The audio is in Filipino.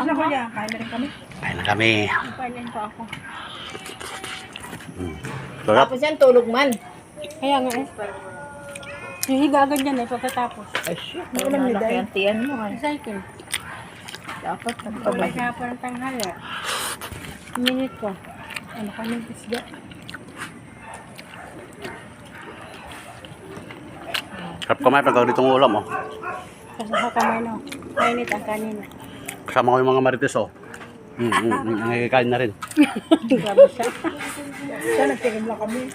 Tapos na ko niya. Kain na rin kami. Kain na kami. Kain pa ako. Sarap. Tapos yan, tulog man. Kaya nga eh. Yung higa agad yan eh, pagkatapos. Ay, shit. Malaki ang tiyan mo. Recycle. Dapat Pag nagpabay. kaya po ng tanghali. Minute ko. Ano kami isda? Sarap kumain pag ditong ulam, oh. Kasi sa kamay no. Mainit ang kanina. Kasama ko yung mga marites, oh. Nangikikain na rin. Grabe siya. Siya nagtikim lang kami.